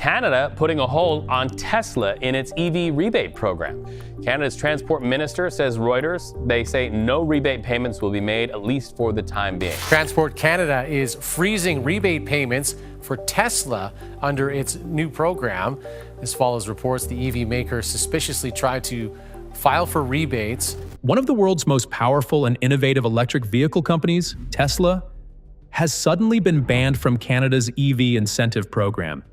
Canada putting a hold on Tesla in its EV rebate program. Canada's transport minister says Reuters, they say no rebate payments will be made, at least for the time being. Transport Canada is freezing rebate payments for Tesla under its new program. This follows reports the EV maker suspiciously tried to file for rebates. One of the world's most powerful and innovative electric vehicle companies, Tesla, has suddenly been banned from Canada's EV incentive program.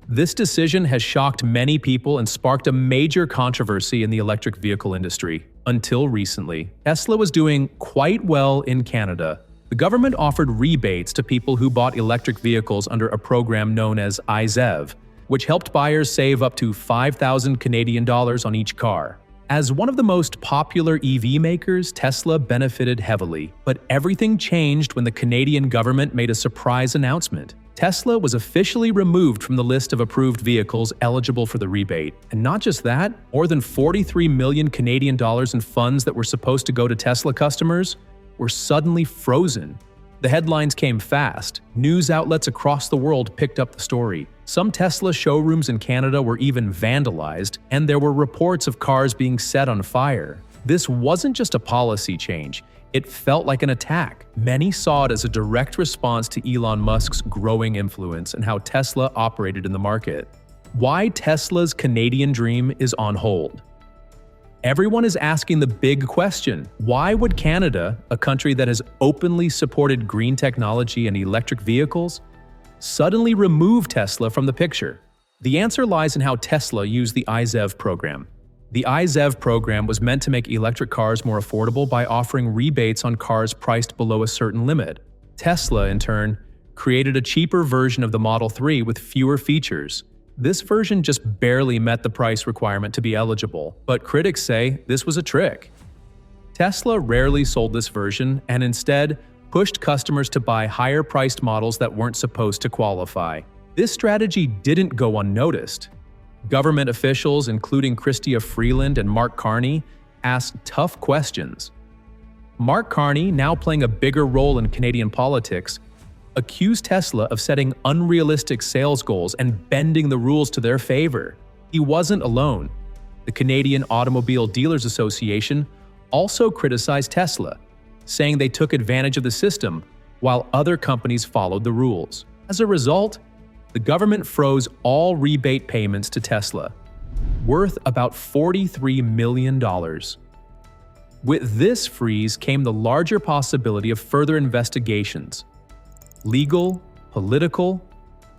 This decision has shocked many people and sparked a major controversy in the electric vehicle industry. Until recently, Tesla was doing quite well in Canada. The government offered rebates to people who bought electric vehicles under a program known as IZEV, which helped buyers save up to 5,000 Canadian dollars on each car. As one of the most popular EV makers, Tesla benefited heavily, but everything changed when the Canadian government made a surprise announcement. Tesla was officially removed from the list of approved vehicles eligible for the rebate. And not just that, more than 43 million Canadian dollars in funds that were supposed to go to Tesla customers were suddenly frozen. The headlines came fast. News outlets across the world picked up the story. Some Tesla showrooms in Canada were even vandalized, and there were reports of cars being set on fire. This wasn't just a policy change. It felt like an attack. Many saw it as a direct response to Elon Musk's growing influence and how Tesla operated in the market. Why Tesla's Canadian dream is on hold. Everyone is asking the big question: why would Canada, a country that has openly supported green technology and electric vehicles, suddenly remove Tesla from the picture? The answer lies in how Tesla used the IZEV program. The IZEV program was meant to make electric cars more affordable by offering rebates on cars priced below a certain limit. Tesla, in turn, created a cheaper version of the Model 3 with fewer features. This version just barely met the price requirement to be eligible, but critics say this was a trick. Tesla rarely sold this version and instead pushed customers to buy higher-priced models that weren't supposed to qualify. This strategy didn't go unnoticed. Government officials, including Chrystia Freeland and Mark Carney, asked tough questions. Mark Carney, now playing a bigger role in Canadian politics, accused Tesla of setting unrealistic sales goals and bending the rules to their favor. He wasn't alone. The Canadian Automobile Dealers Association also criticized Tesla, saying they took advantage of the system while other companies followed the rules. As a result, the government froze all rebate payments to Tesla, worth about $43 million. With this freeze came the larger possibility of further investigations. Legal, political,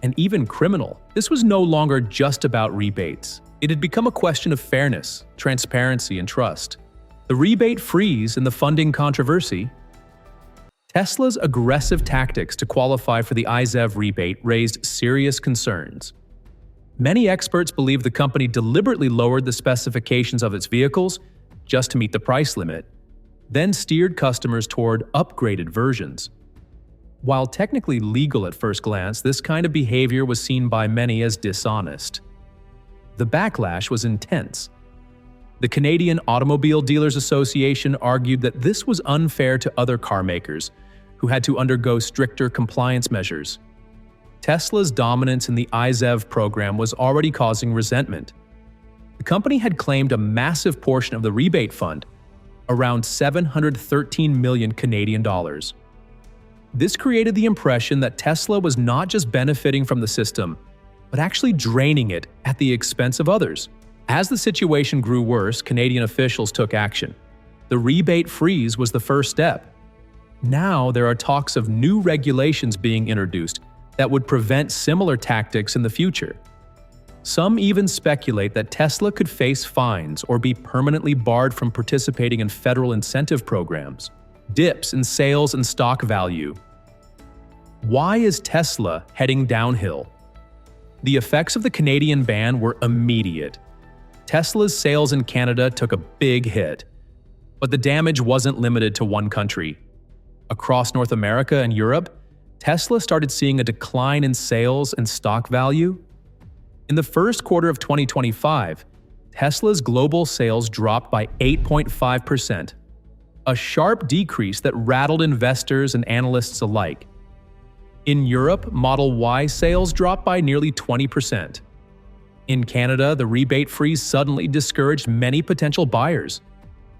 and even criminal. This was no longer just about rebates. It had become a question of fairness, transparency, and trust. The rebate freeze and the funding controversy. Tesla's aggressive tactics to qualify for the IZEV rebate raised serious concerns. Many experts believe the company deliberately lowered the specifications of its vehicles just to meet the price limit, then steered customers toward upgraded versions. While technically legal at first glance, this kind of behavior was seen by many as dishonest. The backlash was intense. The Canadian Automobile Dealers Association argued that this was unfair to other car makers, who had to undergo stricter compliance measures. Tesla's dominance in the IZEV program was already causing resentment. The company had claimed a massive portion of the rebate fund, around 713 million Canadian dollars. This created the impression that Tesla was not just benefiting from the system, but actually draining it at the expense of others. As the situation grew worse, Canadian officials took action. The rebate freeze was the first step. Now there are talks of new regulations being introduced that would prevent similar tactics in the future. Some even speculate that Tesla could face fines or be permanently barred from participating in federal incentive programs. Dips in sales and stock value. Why is Tesla heading downhill? The effects of the Canadian ban were immediate. Tesla's sales in Canada took a big hit. But the damage wasn't limited to one country. Across North America and Europe, Tesla started seeing a decline in sales and stock value. In the first quarter of 2025, Tesla's global sales dropped by 8.5%, a sharp decrease that rattled investors and analysts alike. In Europe, Model Y sales dropped by nearly 20%. In Canada, the rebate freeze suddenly discouraged many potential buyers.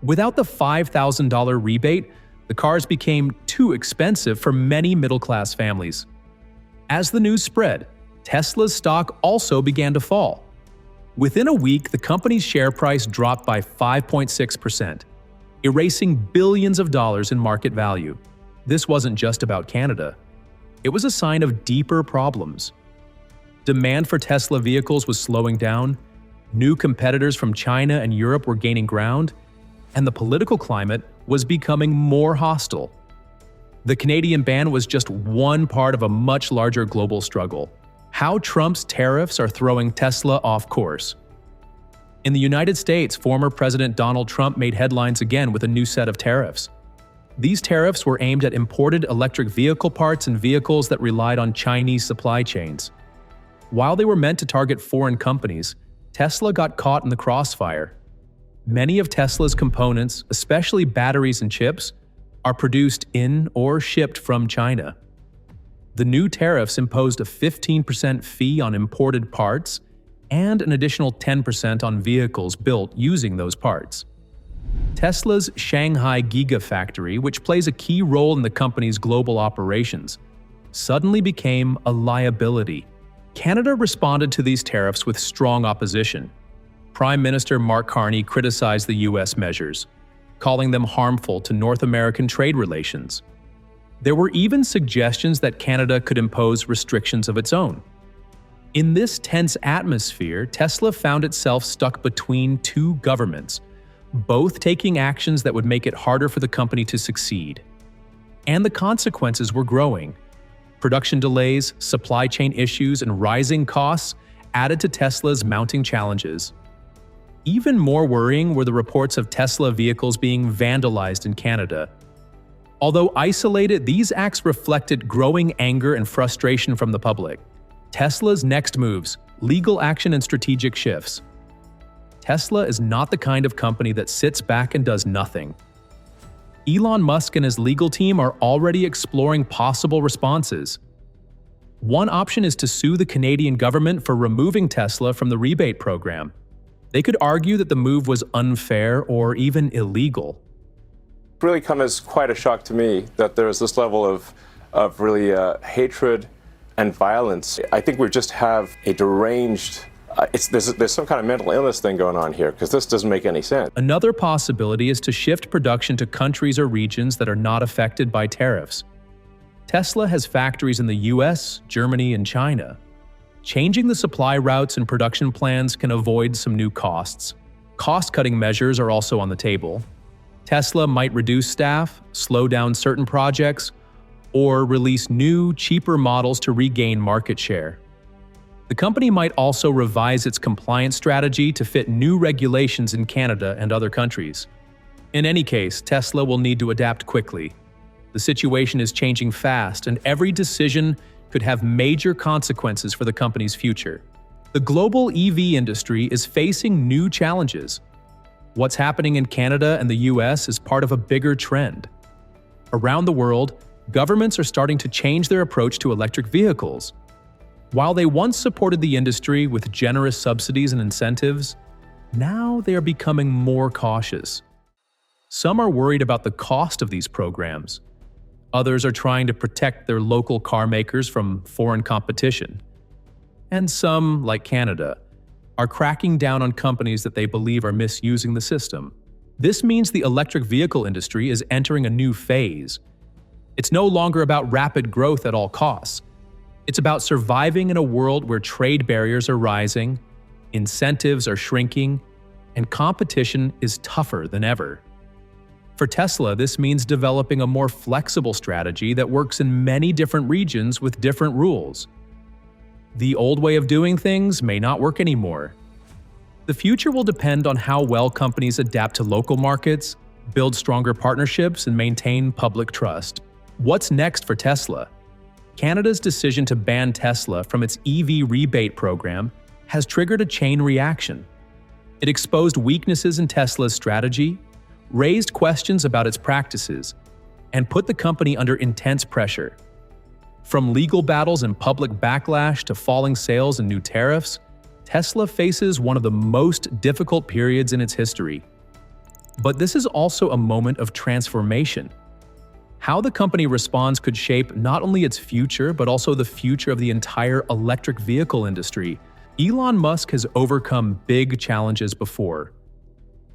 Without the $5,000 rebate, the cars became too expensive for many middle-class families. As the news spread, Tesla's stock also began to fall. Within a week, the company's share price dropped by 5.6%, erasing billions of dollars in market value. This wasn't just about Canada. It was a sign of deeper problems. Demand for Tesla vehicles was slowing down, new competitors from China and Europe were gaining ground, and the political climate was becoming more hostile. The Canadian ban was just one part of a much larger global struggle. How Trump's tariffs are throwing Tesla off course. In the United States, former President Donald Trump made headlines again with a new set of tariffs. These tariffs were aimed at imported electric vehicle parts and vehicles that relied on Chinese supply chains. While they were meant to target foreign companies, Tesla got caught in the crossfire. Many of Tesla's components, especially batteries and chips, are produced in or shipped from China. The new tariffs imposed a 15% fee on imported parts and an additional 10% on vehicles built using those parts. Tesla's Shanghai Gigafactory, which plays a key role in the company's global operations, suddenly became a liability. Canada responded to these tariffs with strong opposition. Prime Minister Mark Carney criticized the U.S. measures, calling them harmful to North American trade relations. There were even suggestions that Canada could impose restrictions of its own. In this tense atmosphere, Tesla found itself stuck between two governments, both taking actions that would make it harder for the company to succeed. And the consequences were growing. Production delays, supply chain issues, and rising costs added to Tesla's mounting challenges. Even more worrying were the reports of Tesla vehicles being vandalized in Canada. Although isolated, these acts reflected growing anger and frustration from the public. Tesla's next moves, legal action and strategic shifts. Tesla is not the kind of company that sits back and does nothing. Elon Musk and his legal team are already exploring possible responses. One option is to sue the Canadian government for removing Tesla from the rebate program. They could argue that the move was unfair or even illegal. It's really come as quite a shock to me that there's this level of really hatred and violence. I think we just have a deranged there's some kind of mental illness thing going on here, because this doesn't make any sense. Another possibility is to shift production to countries or regions that are not affected by tariffs. Tesla has factories in the US, Germany, and China. Changing the supply routes and production plans can avoid some new costs. Cost-cutting measures are also on the table. Tesla might reduce staff, slow down certain projects, or release new, cheaper models to regain market share. The company might also revise its compliance strategy to fit new regulations in Canada and other countries. In any case, Tesla will need to adapt quickly. The situation is changing fast, and every decision could have major consequences for the company's future. The global EV industry is facing new challenges. What's happening in Canada and the US is part of a bigger trend. Around the world, governments are starting to change their approach to electric vehicles. While they once supported the industry with generous subsidies and incentives, now they are becoming more cautious. Some are worried about the cost of these programs. Others are trying to protect their local car makers from foreign competition. And some, like Canada, are cracking down on companies that they believe are misusing the system. This means the electric vehicle industry is entering a new phase. It's no longer about rapid growth at all costs. It's about surviving in a world where trade barriers are rising, incentives are shrinking, and competition is tougher than ever. For Tesla, this means developing a more flexible strategy that works in many different regions with different rules. The old way of doing things may not work anymore. The future will depend on how well companies adapt to local markets, build stronger partnerships, and maintain public trust. What's next for Tesla? Canada's decision to ban Tesla from its EV rebate program has triggered a chain reaction. It exposed weaknesses in Tesla's strategy, raised questions about its practices, and put the company under intense pressure. From legal battles and public backlash to falling sales and new tariffs, Tesla faces one of the most difficult periods in its history. But this is also a moment of transformation. How the company responds could shape not only its future, but also the future of the entire electric vehicle industry. Elon Musk has overcome big challenges before.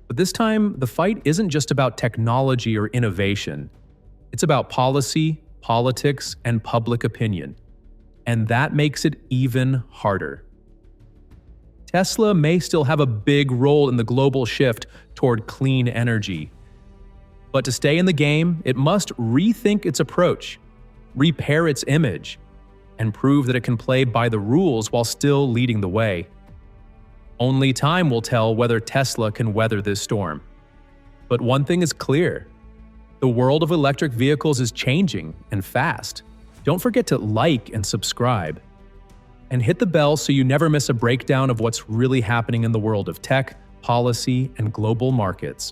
But this time, the fight isn't just about technology or innovation. It's about policy, politics, and public opinion. And that makes it even harder. Tesla may still have a big role in the global shift toward clean energy. But to stay in the game, it must rethink its approach, repair its image, and prove that it can play by the rules while still leading the way. Only time will tell whether Tesla can weather this storm. But one thing is clear: the world of electric vehicles is changing, and fast. Don't forget to like and subscribe. And hit the bell so you never miss a breakdown of what's really happening in the world of tech, policy, and global markets.